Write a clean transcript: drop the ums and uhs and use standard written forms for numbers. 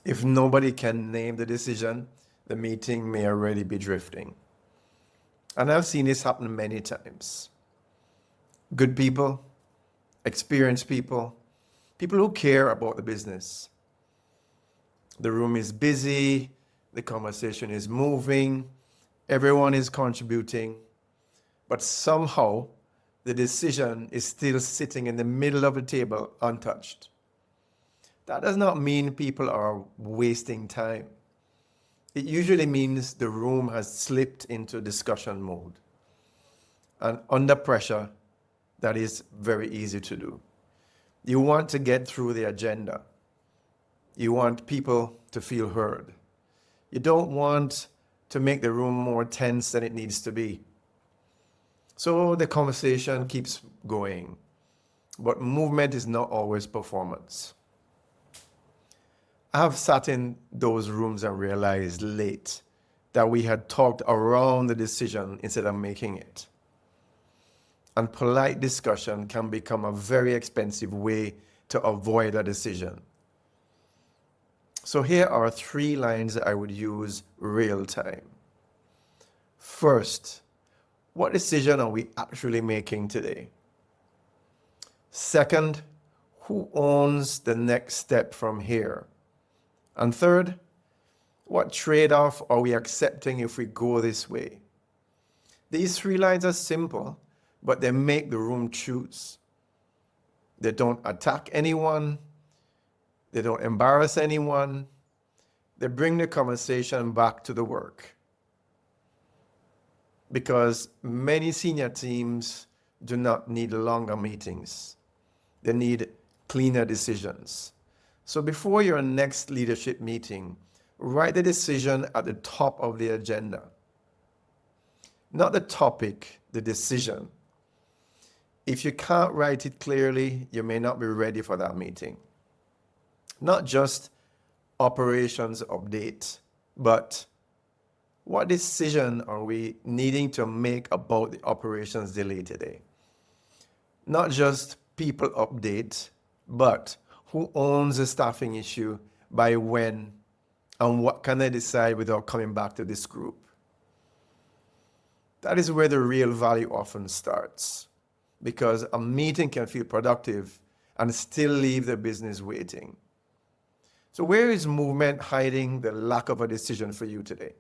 If nobody can name the decision, the meeting may already be drifting. And I've seen this happen many times. Good people, experienced people, people who care about the business. The room is busy, the conversation is moving, everyone is contributing, but somehow the decision is still sitting in the middle of the table untouched. That does not mean people are wasting time. It usually means the room has slipped into discussion mode. And under pressure, that is very easy to do. You want to get through the agenda. You want people to feel heard. You don't want to make the room more tense than it needs to be. So the conversation keeps going, but movement is not always performance. I have sat in those rooms and realized late that we had talked around the decision instead of making it. And polite discussion can become a very expensive way to avoid a decision. So here are 3 lines that I would use real time. First, what decision are we actually making today? Second, who owns the next step from here? And third, what trade-off are we accepting if we go this way? These 3 lines are simple, but they make the room choose. They don't attack anyone. They don't embarrass anyone. They bring the conversation back to the work. Because many senior teams do not need longer meetings. They need cleaner decisions. So before your next leadership meeting, write the decision at the top of the agenda. Not the topic, the decision. If you can't write it clearly, you may not be ready for that meeting. Not just operations update, but what decision are we needing to make about the operations delay today? Not just people update, but who owns the staffing issue, by when, and what can I decide without coming back to this group? That is where the real value often starts, because a meeting can feel productive and still leave the business waiting. So where is movement hiding the lack of a decision for you today?